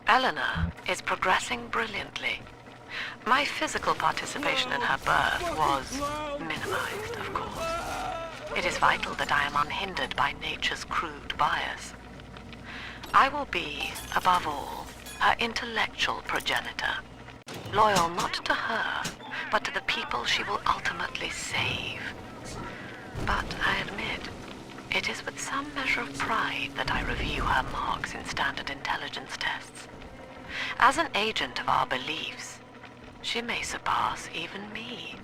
Eleanor is progressing brilliantly. My physical participation in her birth was minimized, of course. It is vital that I am unhindered by nature's crude bias. I will be, above all, her intellectual progenitor, loyal not to her, but to the people she will ultimately save. But I admit, it is with some measure of pride that I review her marks in standard intelligence tests. As an agent of our beliefs, she may surpass even me.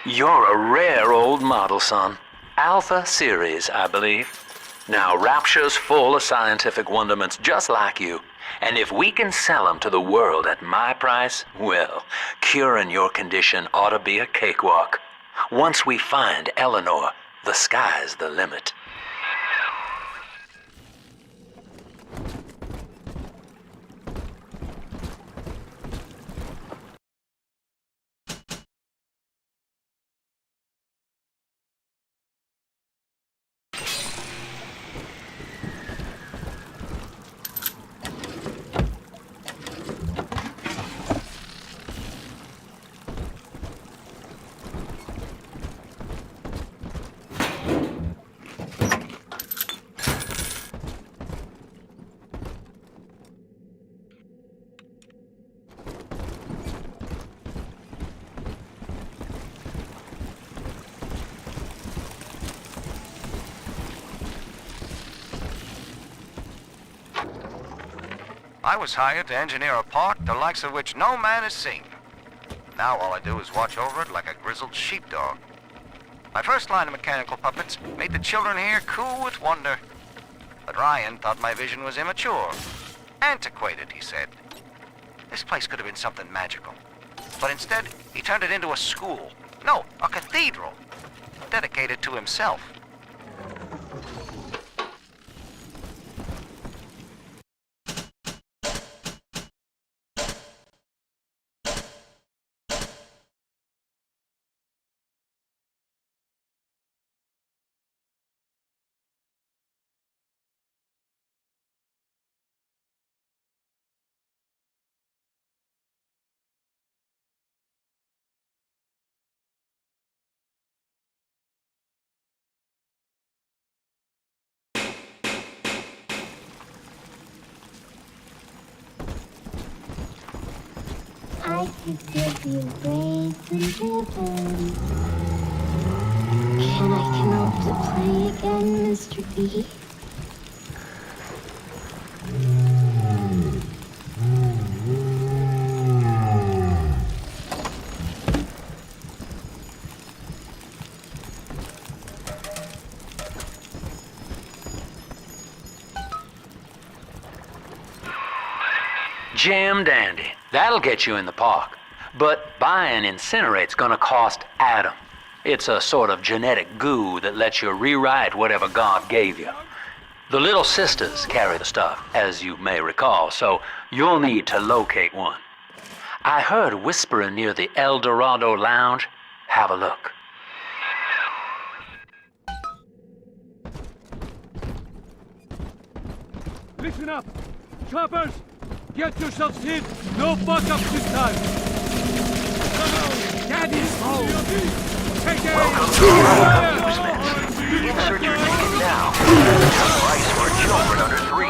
You're a rare old model, son. Alpha series, I believe. Now, Rapture's full of scientific wonderments just like you. And if we can sell them to the world at my price, well, curing your condition ought to be a cakewalk. Once we find Eleanor, the sky's the limit. I was hired to engineer a park the likes of which no man has seen. Now all I do is watch over it like a grizzled sheepdog. My first line of mechanical puppets made the children here coo with wonder. But Ryan thought my vision was immature. Antiquated, he said. This place could have been something magical. But instead, he turned it into a school. No, a cathedral. Dedicated to himself. I could give you braids and ribbons. Can I come out to play again, Mr. B? Jam dandy. That'll get you in the park. But buying Incinerate's gonna cost Adam. It's a sort of genetic goo that lets you rewrite whatever God gave you. The little sisters carry the stuff, as you may recall, so you'll need to locate one. I heard whispering near the El Dorado Lounge. Have a look. Listen up! Choppers! Get yourselves hid! No fuck-ups this time! Daddy's home! Take it! Welcome to Amusements. Insert your ticket now. The price for children under 3.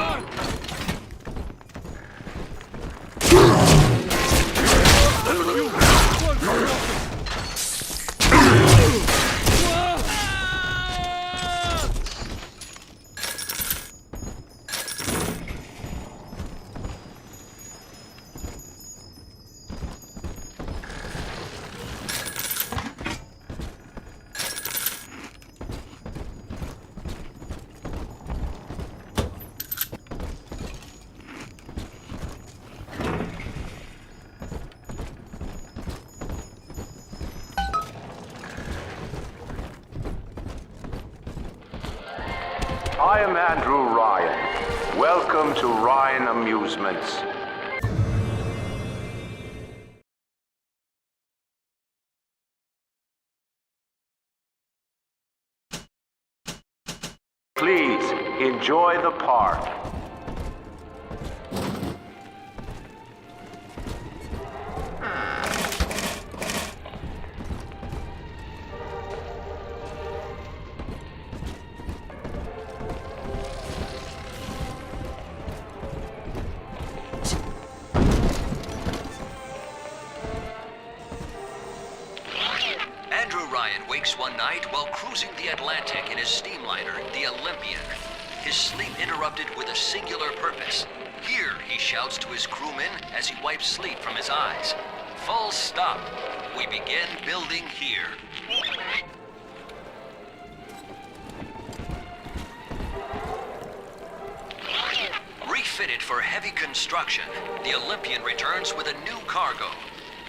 I am Andrew Ryan. Welcome to Ryan Amusements. Enjoy the park. Andrew Ryan wakes one night while cruising the Atlantic in his steamliner, the Olympian. His sleep interrupted with a singular purpose. Here, he shouts to his crewmen as he wipes sleep from his eyes. Full stop. We begin building here. Refitted for heavy construction, the Olympian returns with a new cargo.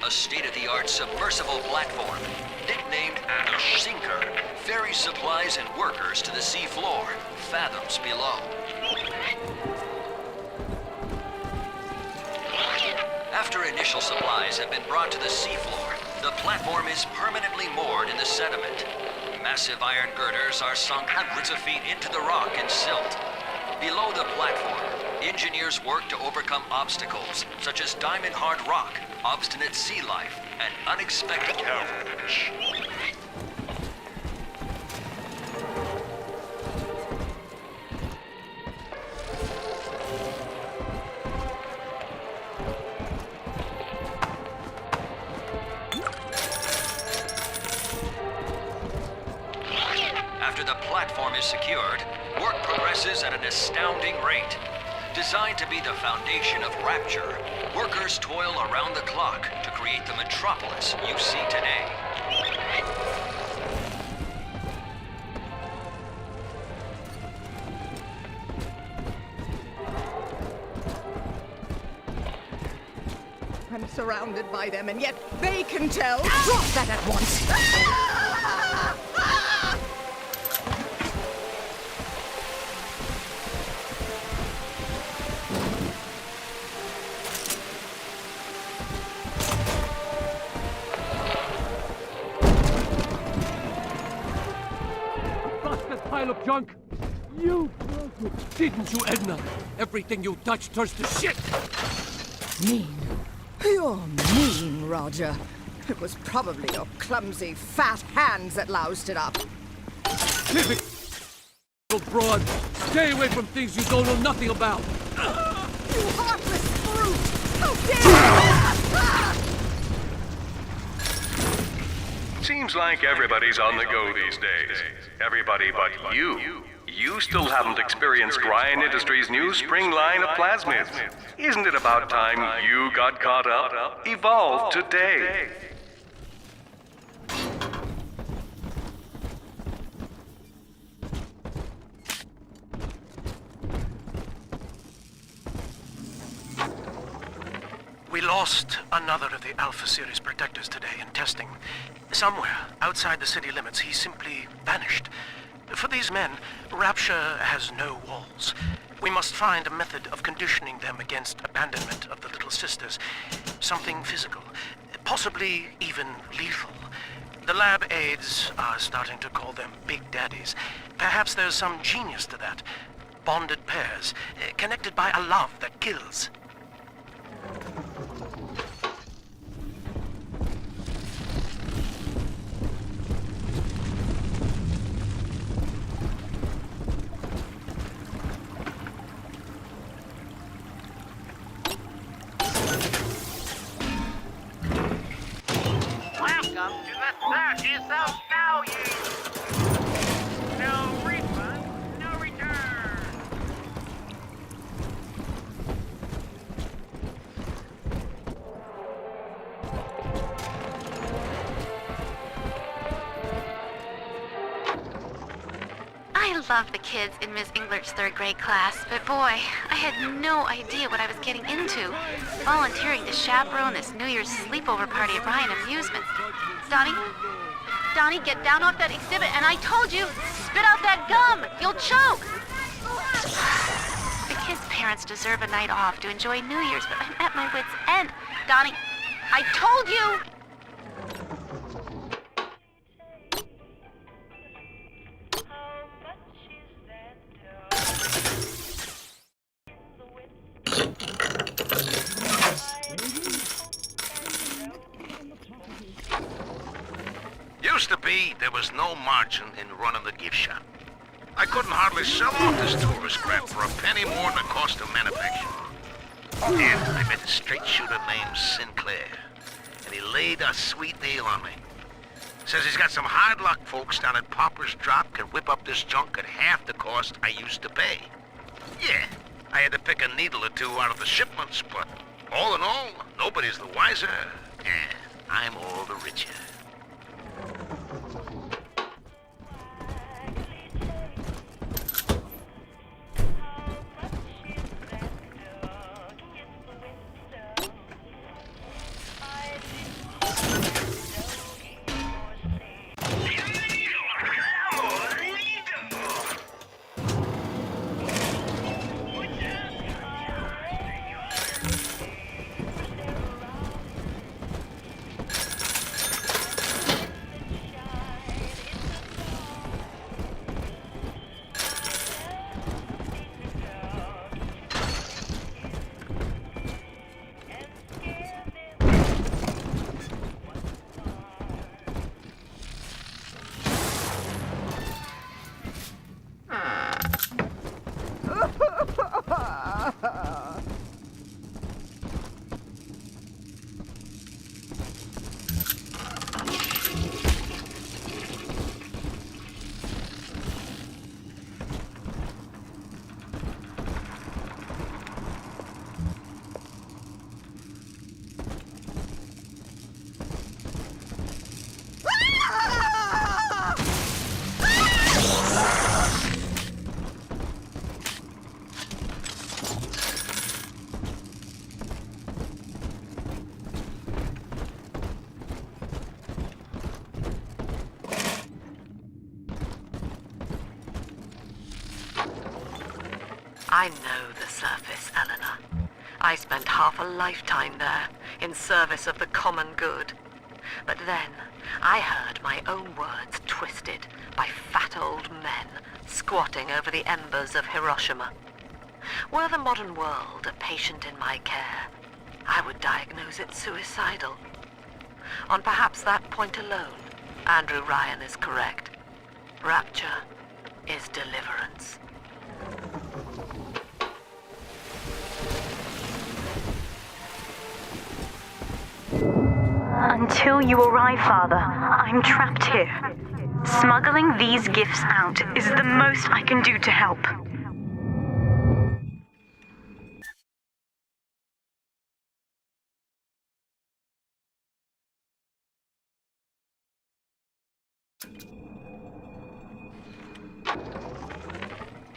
A state-of-the-art submersible platform, nicknamed the Sinker, ferries supplies and workers to the sea floor, fathoms below. After initial supplies have been brought to the seafloor, the platform is permanently moored in the sediment. Massive iron girders are sunk hundreds of feet into the rock and silt. Below the platform, engineers work to overcome obstacles such as diamond-hard rock, obstinate sea life, and unexpected challenges. After the platform is secured, work progresses at an astounding rate. Designed to be the foundation of Rapture, workers toil around the clock to create the metropolis you see today. I'm surrounded by them, and yet they can tell. Drop that at once! Bastard pile of junk! You broke it, didn't you, Edna? Everything you touch turns to shit! Mean. You're mean, Roger. It was probably your clumsy, fat hands that loused it up. Typical broad. Stay away from things you don't know nothing about. You heartless brute! How dare you! Seems like everybody's on the go these days. Everybody but you. You still haven't experienced Ryan Industries' new spring line of plasmids. Isn't it about time you got caught up? Evolve today. We lost another of the Alpha Series protectors today in testing. Somewhere outside the city limits, he simply vanished. For these men, Rapture has no walls. We must find a method of conditioning them against abandonment of the Little Sisters. Something physical, possibly even lethal. The lab aides are starting to call them Big Daddies. Perhaps there's some genius to that. Bonded pairs, connected by a love that kills. Welcome to the circus of value. No refund, no return. I love the kids in Miss Englert's third grade class, but boy, I had no idea what I was getting into. Volunteering to chaperone this New Year's sleepover party at Ryan Amusements. Donnie, get down off that exhibit, and I told you, spit out that gum! You'll choke! The kids' parents deserve a night off to enjoy New Year's, but I'm at my wit's end. Donnie, I told you! used to be, there was no margin in running the gift shop. I couldn't hardly sell off this tourist crap for a penny more than the cost of manufacture. Then I met a straight shooter named Sinclair, and he laid a sweet deal on me. Says he's got some hard luck folks down at Popper's Drop can whip up this junk at half the cost I used to pay. Yeah, I had to pick a needle or two out of the shipments, but all in all, nobody's the wiser, and I'm all the richer. I know the surface, Eleanor. I spent half a lifetime there, in service of the common good. But then, I heard my own words twisted by fat old men squatting over the embers of Hiroshima. Were the modern world a patient in my care, I would diagnose it suicidal. On perhaps that point alone, Andrew Ryan is correct. Rapture is deliverance. Until you arrive, Father, I'm trapped here. Smuggling these gifts out is the most I can do to help.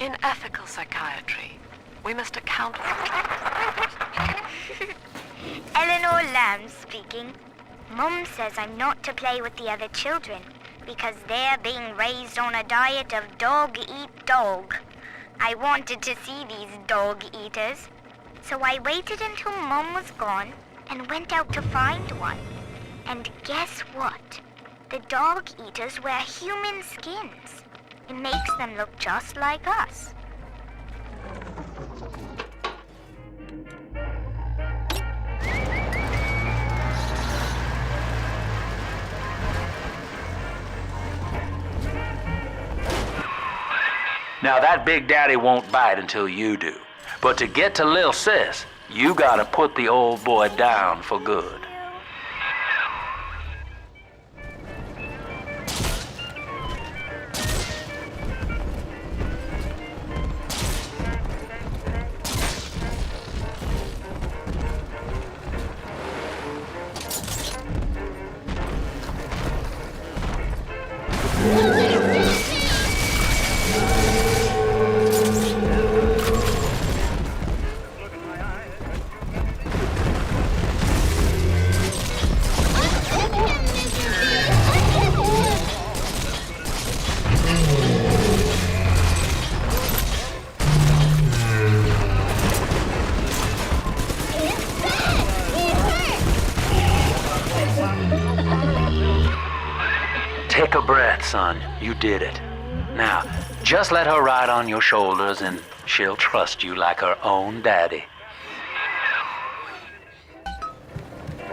In ethical psychiatry, we must account for... Eleanor Lamb speaking. Mum says I'm not to play with the other children because they're being raised on a diet of dog-eat-dog. I wanted to see these dog-eaters, so I waited until Mum was gone and went out to find one. And guess what? The dog-eaters wear human skins. It makes them look just like us. Now that Big Daddy won't bite until you do. But to get to Lil Sis, you gotta put the old boy down for good. Take a breath, son. You did it. Now, just let her ride on your shoulders and she'll trust you like her own daddy.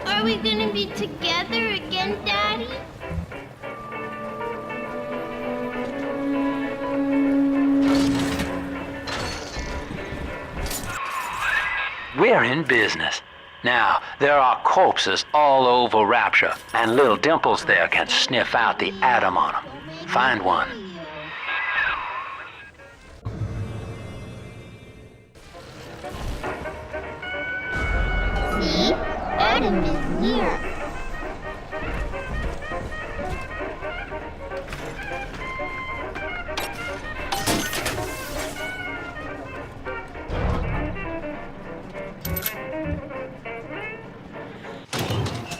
Are we gonna be together again, Daddy? We're in business. Now, there are corpses all over Rapture, and little Dimples there can sniff out the atom on them. Find one. See? Adam is near.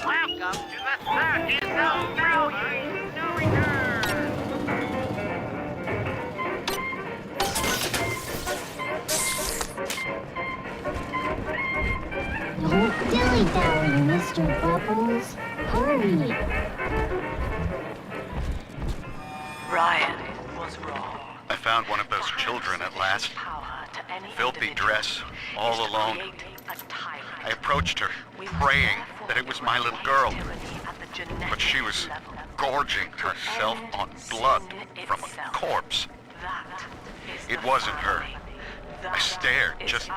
Welcome to the circus of brilliant new return. Don't dilly-dally, Mr. Bubbles. Hurry. Ryan was wrong. I found one of those children at last. Filthy dress, all alone. I approached her, praying that it was my little girl. But she was gorging herself on blood from a corpse. It wasn't her. I stared, just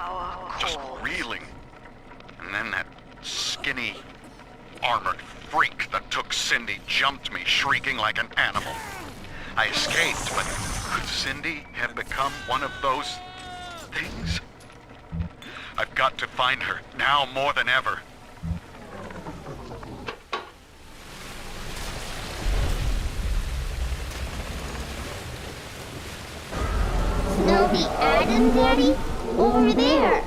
reeling. And then that skinny, armored freak that took Cindy jumped me, shrieking like an animal. I escaped, but could Cindy have become one of those things? I've got to find her, now more than ever. Snowy Adam, Daddy? Over there.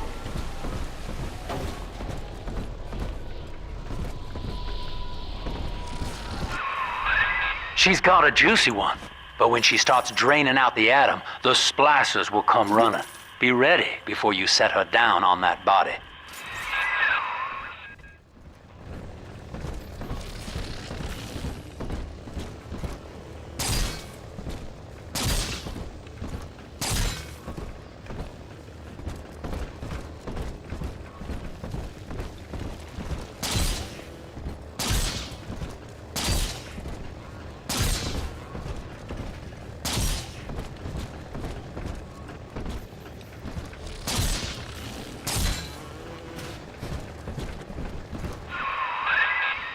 She's got a juicy one, but when she starts draining out the atom, the splicers will come running. Be ready before you set her down on that body.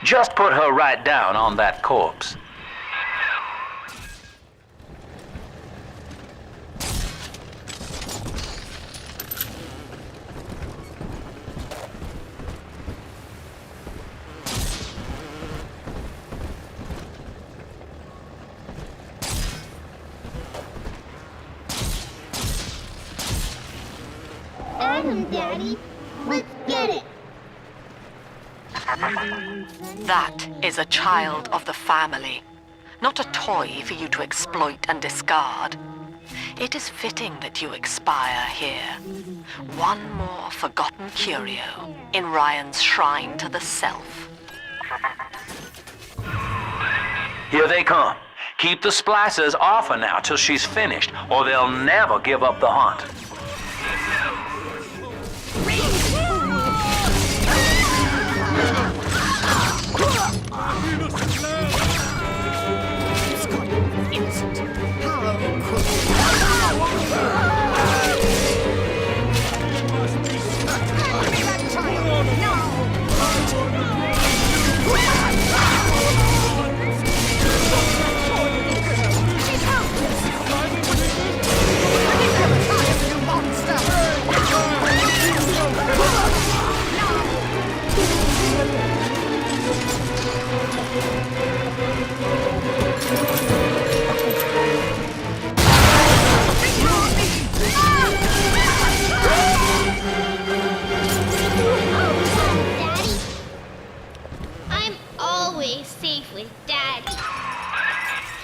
Just put her right down on that corpse. Adam, Daddy. Let's get it. That is a child of the family, not a toy for you to exploit and discard. It is fitting that you expire here. One more forgotten curio in Ryan's shrine to the self. Here they come. Keep the splicers off her now till she's finished, or they'll never give up the hunt.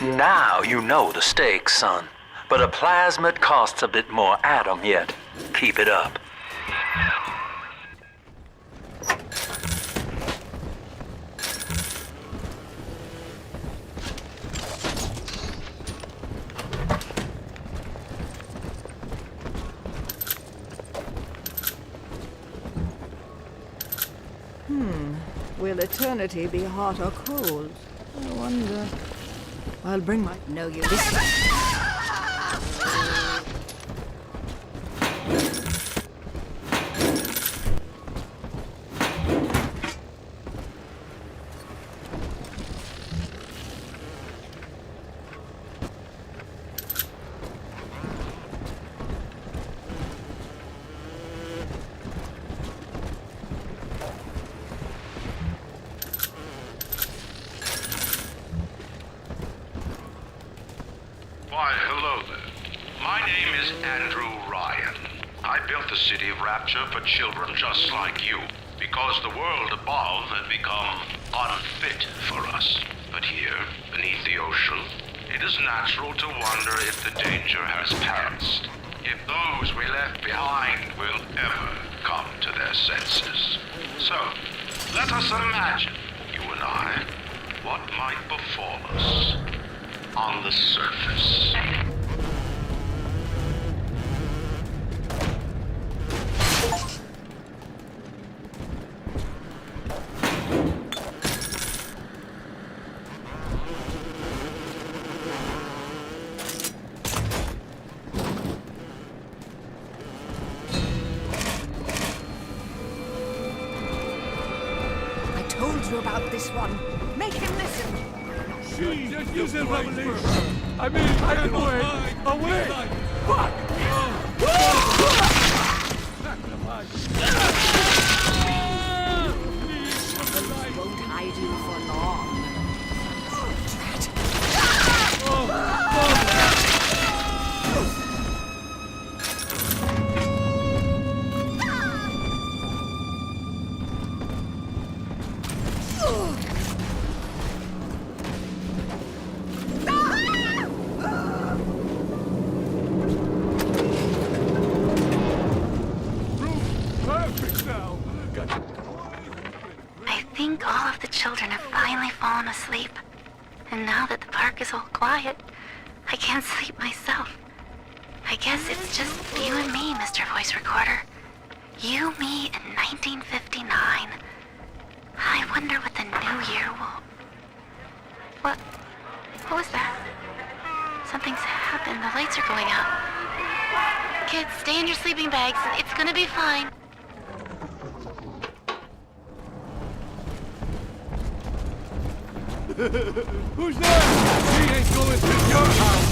Now you know the stakes, son. But a plasmid costs a bit more atom yet. Keep it up. Will eternity be hot or cold? I wonder. I'll bring my... No, you listen. Why, hello there. My name is Andrew Ryan. I built the city of Rapture for children just like you, because the world above had become unfit for us. But here, beneath the ocean, it is natural to wonder if the danger has passed. If those we left behind will ever come to their senses. So, let us imagine, you and I, what might befall us on the surface. About this one. Make him listen. She just use a revelation. I mean, I can wait. Away! Fuck! Won't hide you for long. Asleep. And now that the park is all quiet, I can't sleep myself. I guess it's just you and me, Mr. Voice Recorder. You, me, in 1959. I wonder what the new year will... What was that? Something's happened. The lights are going out. Kids, stay in your sleeping bags. It's gonna be fine. Who's that? She ain't going to your house.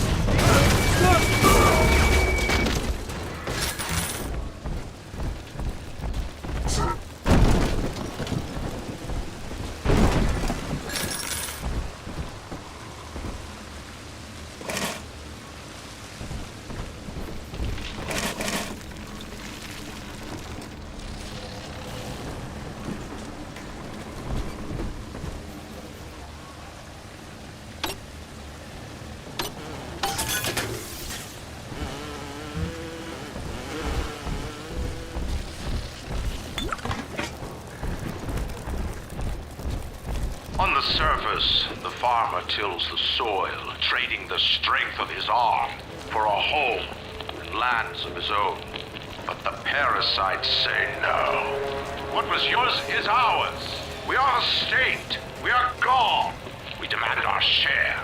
On the surface, the farmer tills the soil, trading the strength of his arm for a home and lands of his own. But the parasites say no. What was yours is ours. We are the state. We are gone. We demand our share.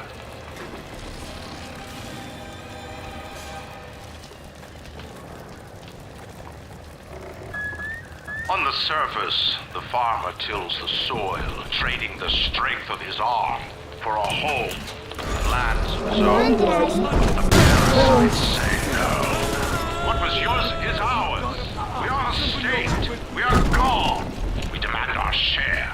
On the surface, the farmer tills the soil, trading the strength of his arm for a home and lands of his own. The parasites say no. What was yours is ours. We are the state. We are gone. We demand our share.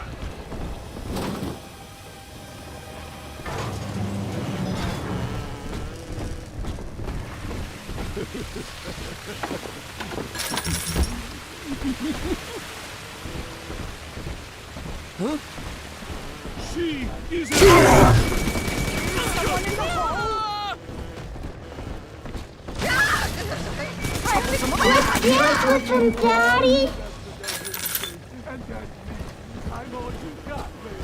Huh? She is Someone in the hole! Yes, listen, Daddy. And that's me. I'm all you got, baby.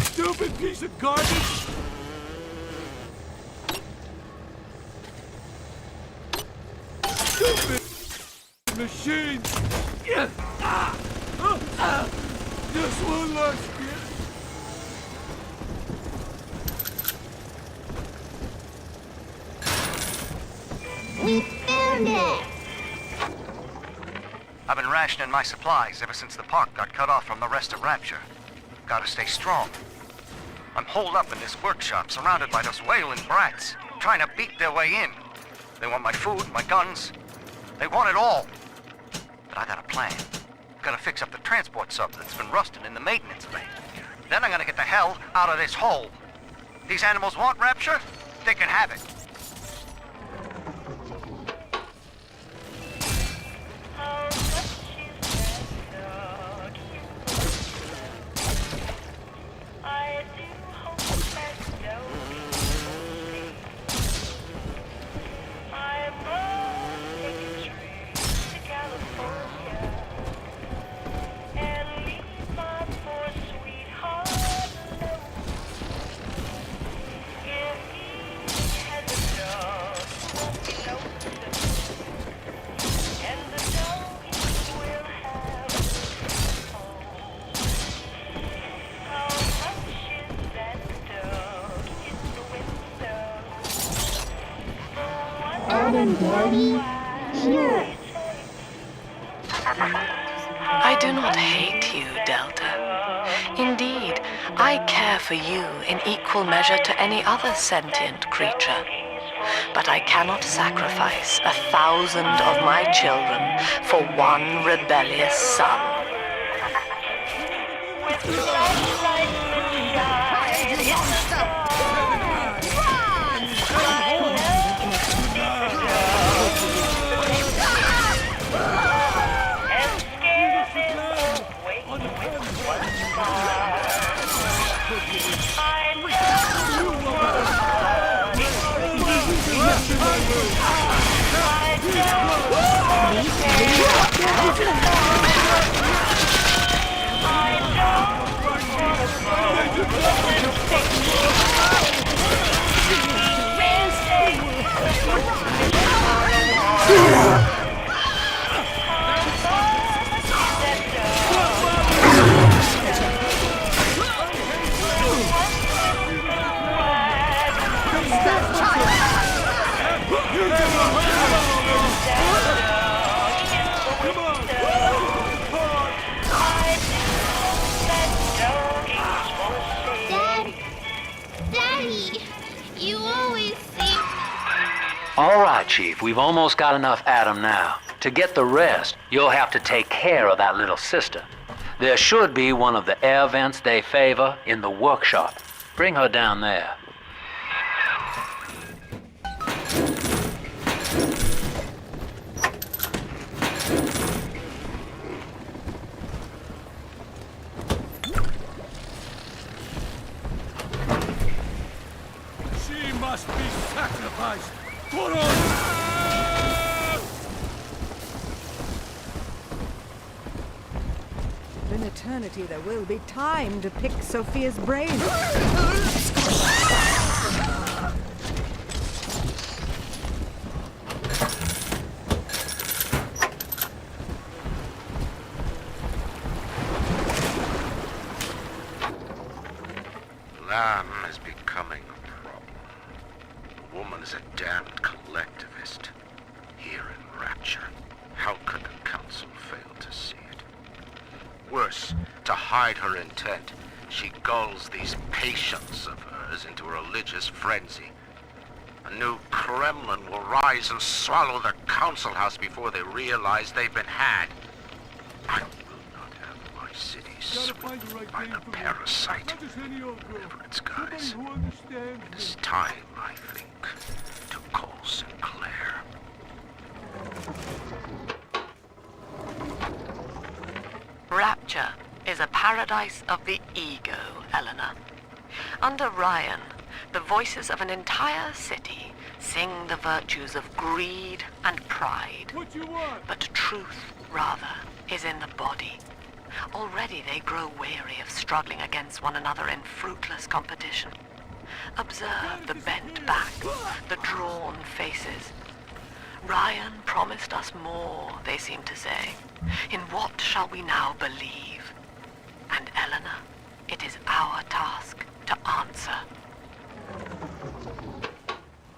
Stupid piece of garbage! machine! Yes! Just one last hit! We found it! I've been rationing my supplies ever since the park got cut off from the rest of Rapture. Gotta stay strong. I'm holed up in this workshop, surrounded by those wailing brats, trying to beat their way in. They want my food, my guns. They want it all. But I got a plan. Gonna fix up the transport sub that's been rusting in the maintenance bay. Then I'm gonna get the hell out of this hole. These animals want Rapture? They can have it. Adam, Daddy? Sure. I do not hate you, Delta. Indeed, I care for you in equal measure to any other sentient creature. But I cannot sacrifice 1,000 of my children for one rebellious son. All right, Chief, we've almost got enough Adam now. To get the rest, you'll have to take care of that little sister. There should be one of the air vents they favor in the workshop. Bring her down there. She must be sacrificed! For us! In eternity, there will be time to pick Sophia's brain. Lamb is becoming a problem. The woman is a damned collectivist. Here in Rapture, how could the Council fail to see it? Worse, to hide her intent, she gulls these patients of hers into a religious frenzy. A new Kremlin will rise and swallow the Council House before they realize they've been had. I will not have my city swept by the parasite, whatever its guise. It is time, I think, to call Sinclair. Rapture is a paradise of the ego, Eleanor. Under Ryan, the voices of an entire city sing the virtues of greed and pride. But truth, rather, is in the body. Already they grow weary of struggling against one another in fruitless competition. Observe the bent back, the drawn faces. Ryan promised us more, they seem to say. In what shall we now believe? And Eleanor, it is our task to answer.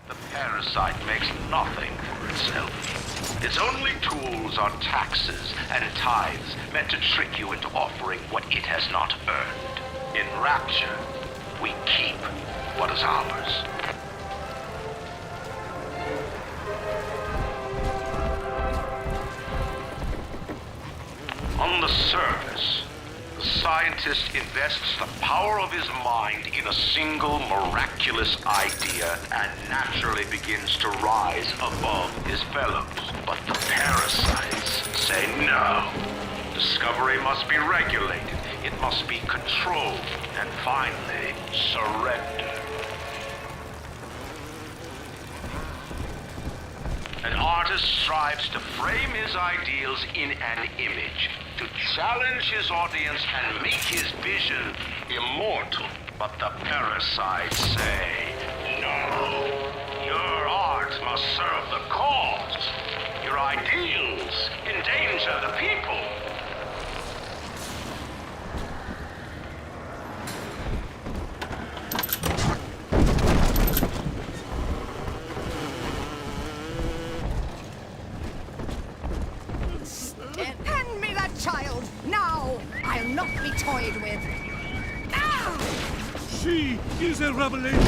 The parasite makes nothing for itself. Its only tools are taxes and tithes meant to trick you into offering what it has not earned. In Rapture, we keep what is ours. On the surface, the scientist invests the power of his mind in a single miraculous idea and naturally begins to rise above his fellows. But the parasites say no. Discovery must be regulated, it must be controlled, and finally, surrendered. An artist strives to frame his ideals in an image, to challenge his audience and make his vision immortal. But the parasites say, no. Your art must serve the cause. Your ideals endanger the people. Hand me that child, now! I'll not be toyed with. She is a revelation.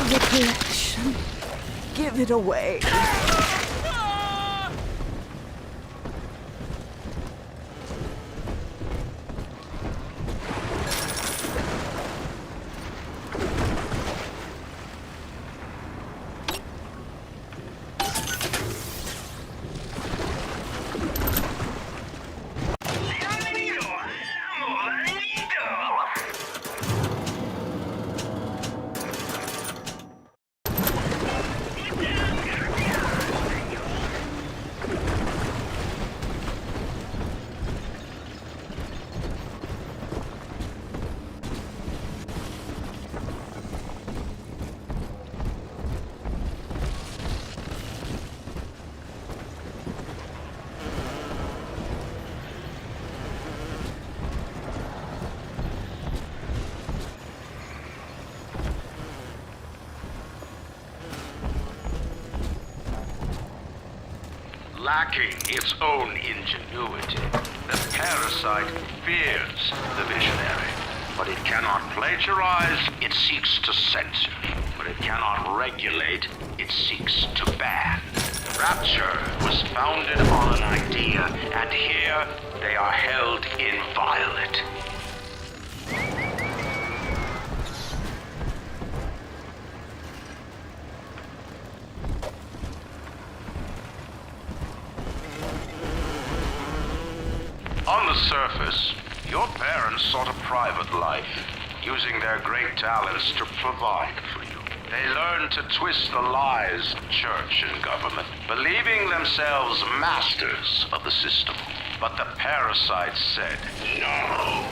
The collection. Give it away. Lacking its own ingenuity, the parasite fears the visionary. But it cannot plagiarize, it seeks to censor. But it cannot regulate, it seeks to ban. Rapture was founded on an idea, and here they are held inviolate. On the surface, your parents sought a private life, using their great talents to provide for you. They learned to twist the lies of church and government, believing themselves masters of the system. But the parasite said, no.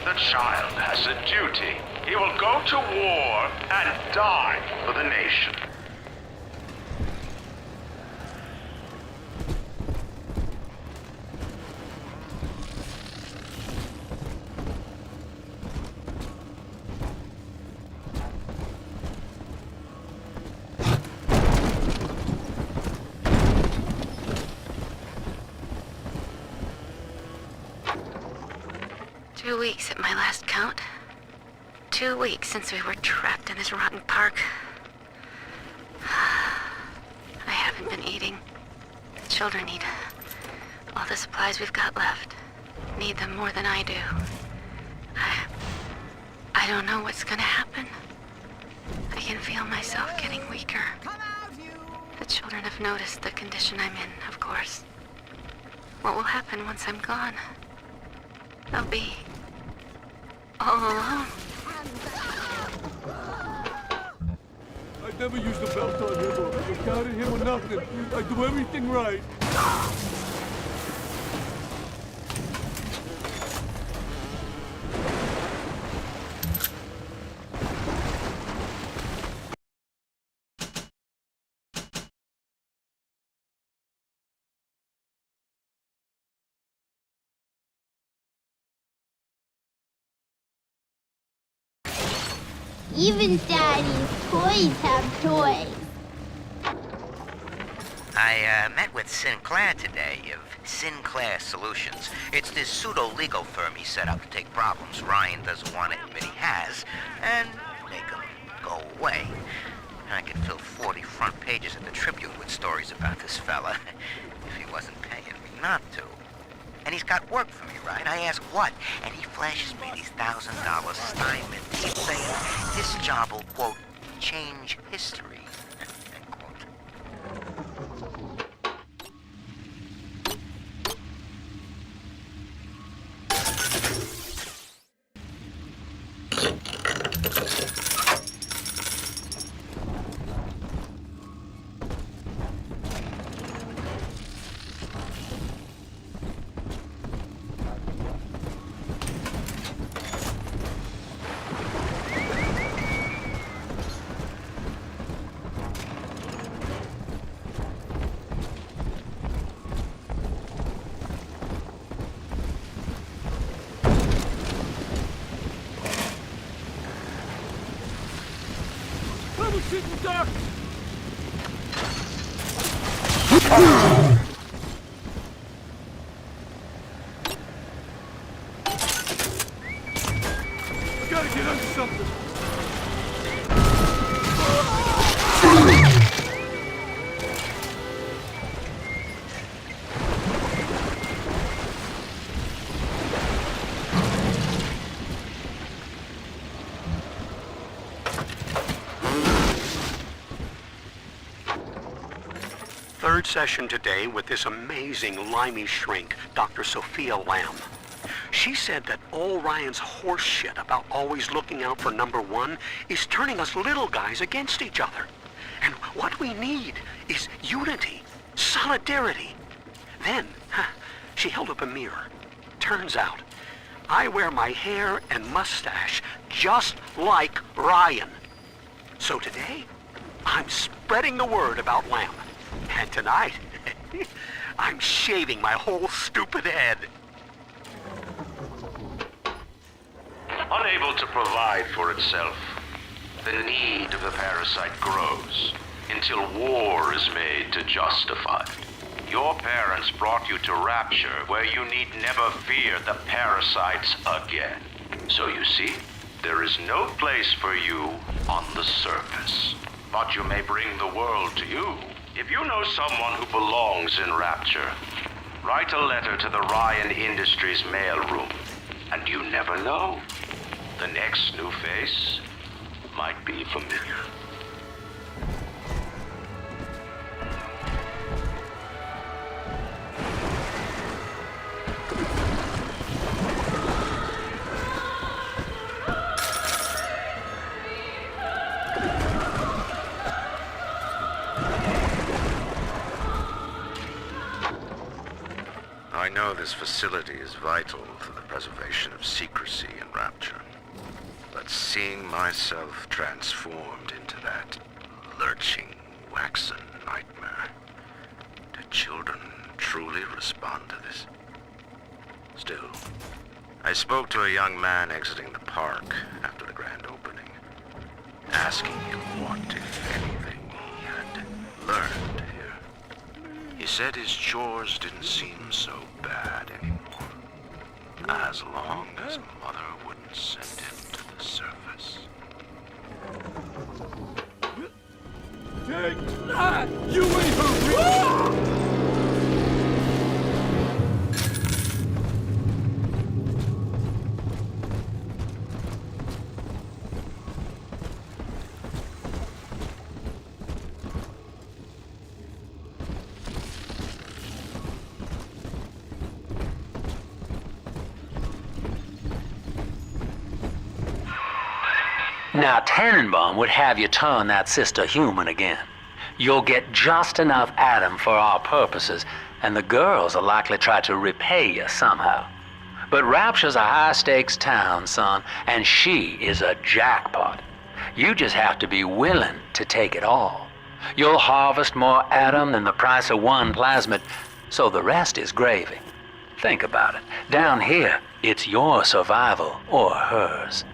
The child has a duty. He will go to war and die for the nation. Weeks at my last count. 2 weeks since we were trapped in this rotten park. I haven't been eating. The children need all the supplies we've got left. Need them more than I do. I don't know what's gonna happen. I can feel myself getting weaker. The children have noticed the condition I'm in, of course. What will happen once I'm gone? They'll be all alone. I never use the belt on him or counted him or nothing. I do everything right. Even Daddy's toys have toys. I met with Sinclair today of Sinclair Solutions. It's this pseudo-legal firm he set up to take problems Ryan doesn't want to admit he has and make them go away. I could fill 40 front pages of the Tribune with stories about this fella if he wasn't paying me not to. And he's got work for me, right? I ask what, and he flashes me these $1,000 stipends. He's saying this job will, quote, change history, end quote. Shooting dark! I gotta get under something. Third session today with this amazing limey shrink, Dr. Sophia Lamb. She said that all Ryan's horse shit about always looking out for number one is turning us little guys against each other. And what we need is unity, solidarity. Then, she held up a mirror. Turns out, I wear my hair and mustache just like Ryan. So today, I'm spreading the word about Lamb. And tonight, I'm shaving my whole stupid head. Unable to provide for itself, the need of the parasite grows until war is made to justify it. Your parents brought you to Rapture, where you need never fear the parasites again. So you see, there is no place for you on the surface. But you may bring the world to you. If you know someone who belongs in Rapture, write a letter to the Ryan Industries mailroom. And you never know. The next new face might be familiar. I know this facility is vital to the preservation of secrecy in Rapture. But seeing myself transformed into that lurching, waxen nightmare, do children truly respond to this? Still, I spoke to a young man exiting the park after the grand opening, asking him what, if anything, he had learned here. He said his chores didn't seem so bad anymore, as long as Mother wouldn't send him to the surface. Take that, you ain't Now, Tannenbaum would have you turn that sister human again. You'll get just enough Adam for our purposes, and the girls will likely try to repay you somehow. But Rapture's a high-stakes town, son, and she is a jackpot. You just have to be willing to take it all. You'll harvest more Adam than the price of one plasmid, so the rest is gravy. Think about it. Down here, it's your survival or hers.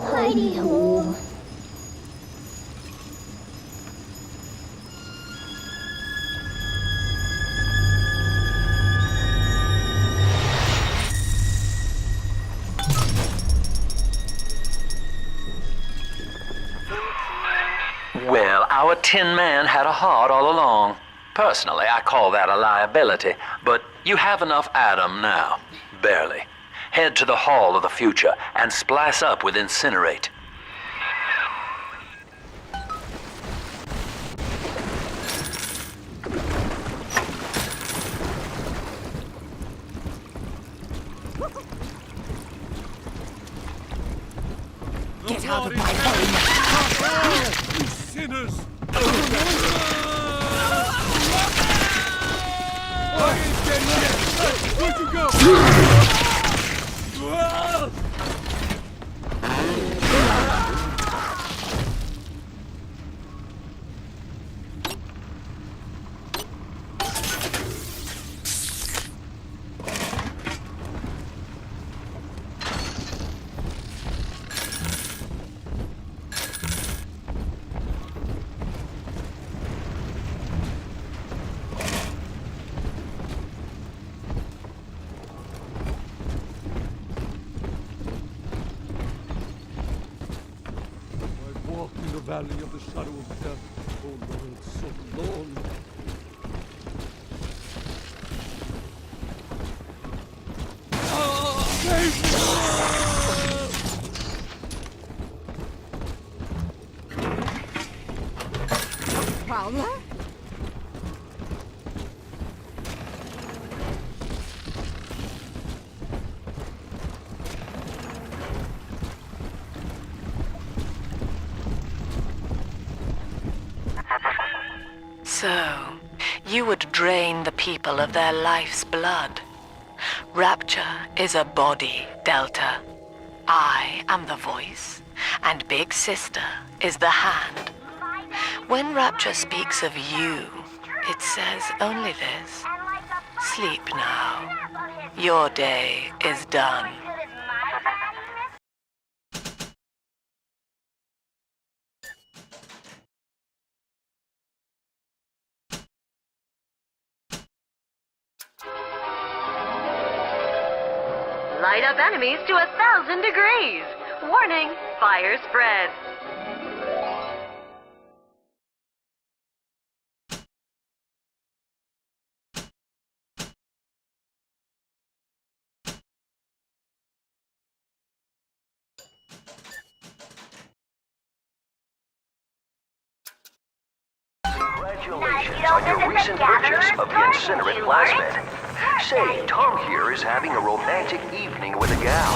Hidey-ho. Well, our Tin Man had a heart all along. Personally, I call that a liability, but you have enough Adam now. Barely. Head to the Hall of the Future and splice up with Incinerate. Get out of my home! You sinners! Where'd you go? Valley of the shadow of death. Oh Lord, so long. Prowler? So, you would drain the people of their life's blood. Rapture is a body, Delta. I am the voice, and Big Sister is the hand. When Rapture speaks of you, it says only this. Sleep now. Your day is done. Light up enemies to 1,000 degrees. Warning, fire spread. Congratulations on your recent purchase of the Incinerate Plasmid. Say, Tom here is having a romantic evening with a gal.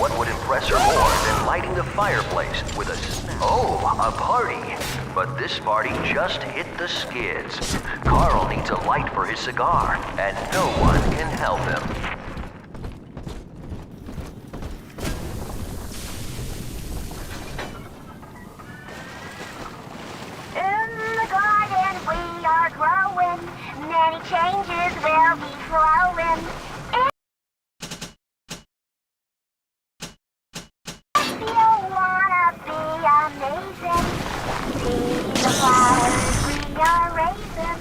What would impress her more than lighting the fireplace with a snack? Oh, a party. But this party just hit the skids. Carl needs a light for his cigar, and no one can help him. Growing, many changes will be flowing. If you wanna be amazing, see the flowers we are raising.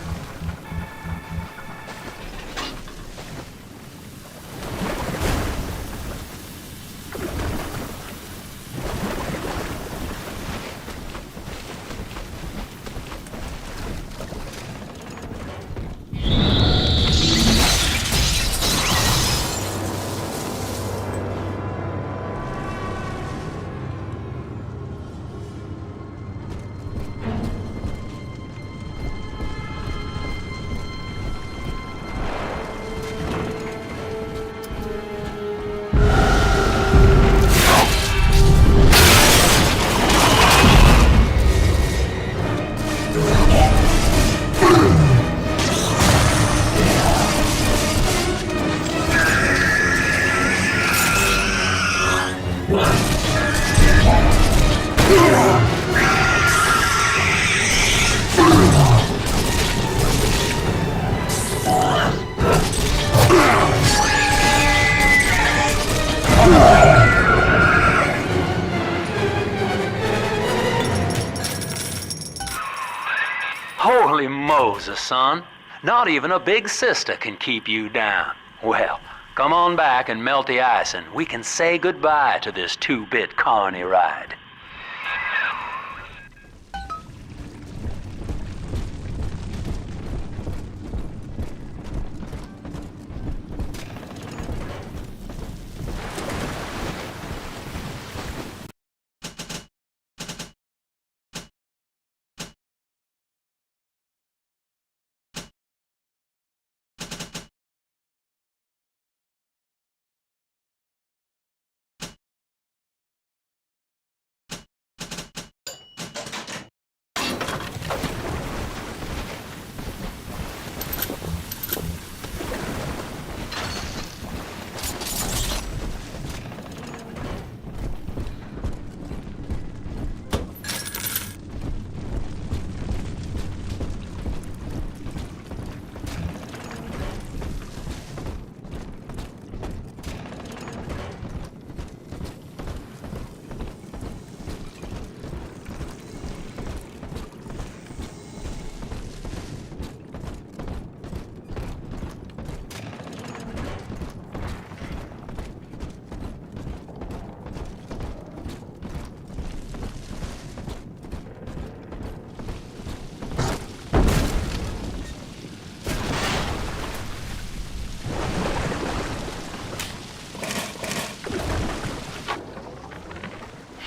Holy Moses, son. Not even a big sister can keep you down. Well, come on back and melt the ice and we can say goodbye to this 2-bit carny ride.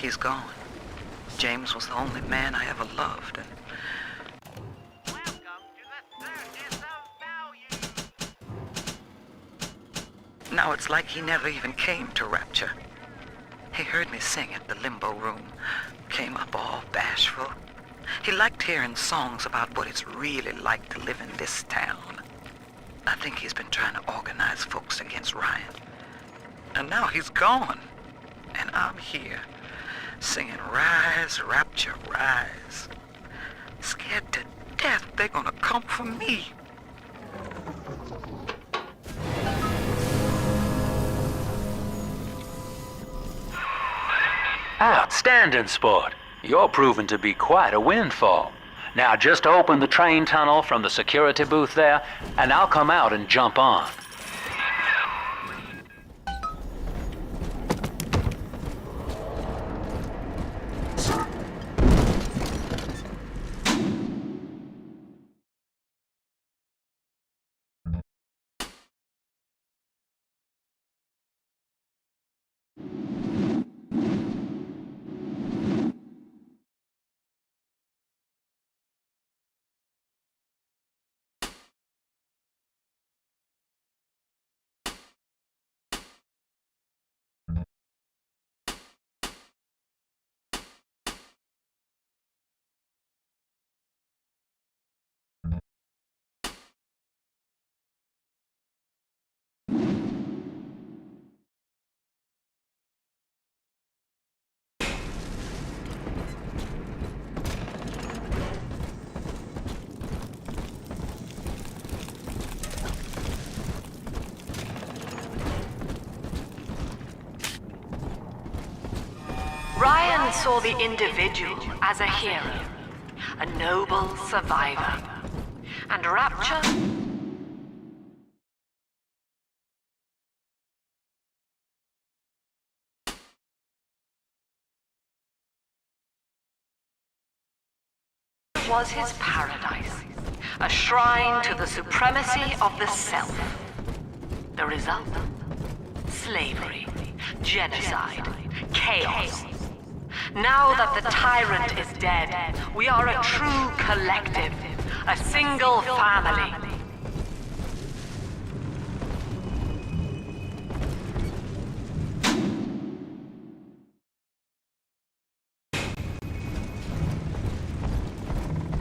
He's gone. James was the only man I ever loved, and now it's like he never even came to Rapture. He heard me sing at the Limbo Room, came up all bashful. He liked hearing songs about what it's really like to live in this town. I think he's been trying to organize folks against Ryan. And now he's gone. And I'm here, singing Rise, Rapture, Rise. Scared to death they're gonna come for me. Outstanding, sport. You're proving to be quite a windfall. Now just open the train tunnel from the security booth there, and I'll come out and jump on. Ryan saw the individual as a hero, a noble survivor. And Rapture was his paradise, a shrine to the supremacy of the self. The result? Slavery, genocide, chaos. Now that the tyrant is dead, we are a true collective, a single family.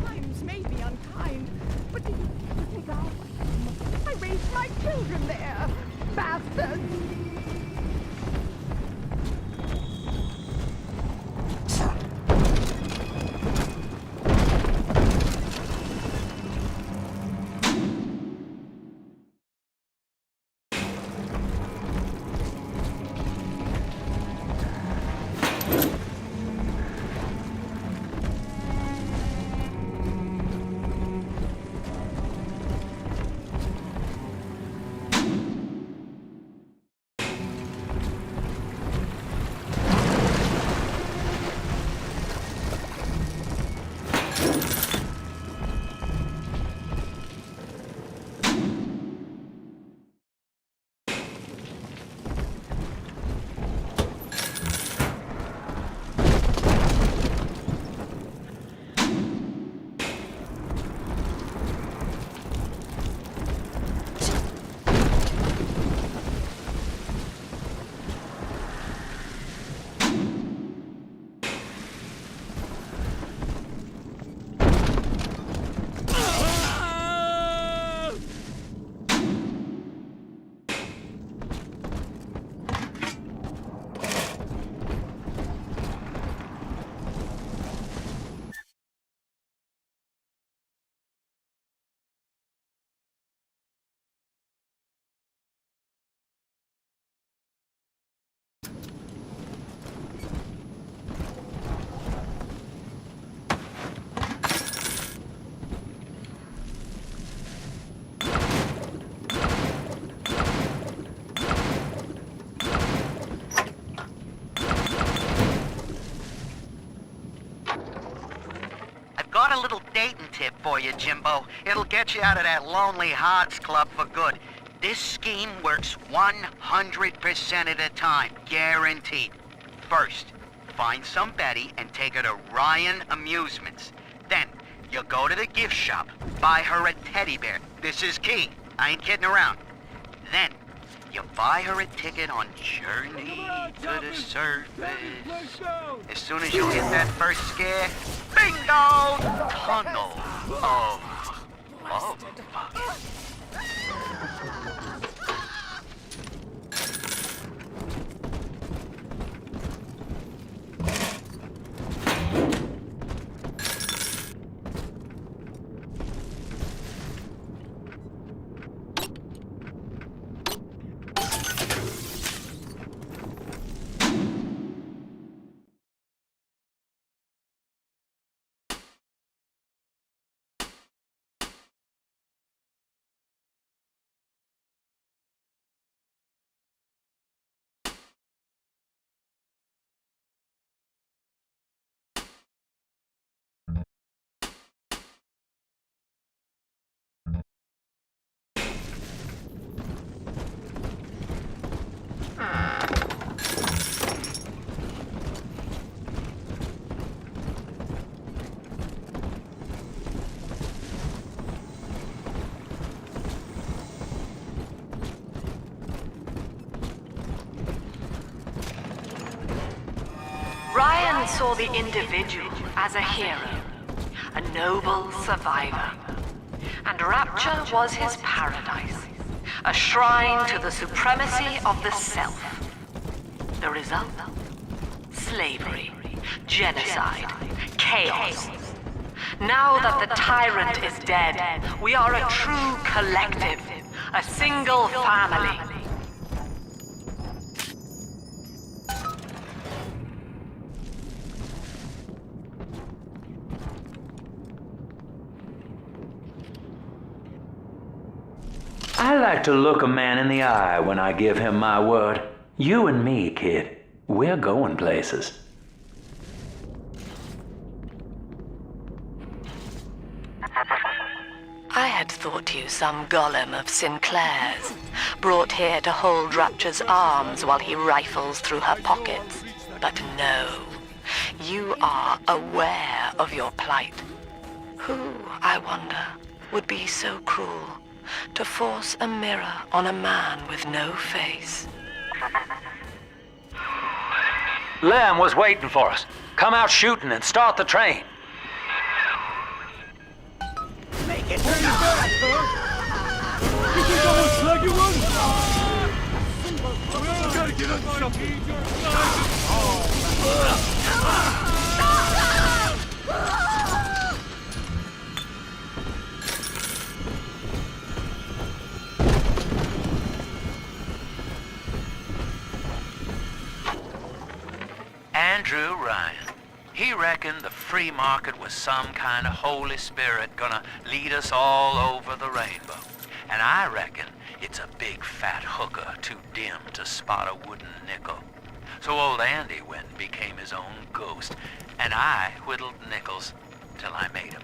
Times may be unkind, but did you think I raised my children there, bastards! a little dating tip for you, Jimbo. It'll get you out of that Lonely Hearts Club for good. This scheme works 100% of the time, guaranteed. First, find some Betty and take her to Ryan Amusements. Then, you go to the gift shop, buy her a teddy bear. This is key. I ain't kidding around. Then, you buy her a ticket on Journey to the Surface. As soon as you hit that first scare, bingo! Tunnel of love. Ryan saw the individual as a hero, a noble survivor. And Rapture was his paradise, a shrine to the supremacy of the self. The result? Slavery, genocide, chaos. Now that the tyrant is dead, we are a true collective, a single family. I like to look a man in the eye when I give him my word. You and me, kid, we're going places. I had thought you some golem of Sinclair's, brought here to hold Rapture's arms while he rifles through her pockets. But no, you are aware of your plight. Who, I wonder, would be so cruel to force a mirror on a man with no face? Lamb was waiting for us. Come out shooting and start the train. Make it turn back, huh? You think I won't slag you one? We gotta get on something. Andrew Ryan. He reckoned the free market was some kind of Holy Spirit gonna lead us all over the rainbow. And I reckon it's a big fat hooker too dim to spot a wooden nickel. So old Andy went and became his own ghost, and I whittled nickels till I made 'em.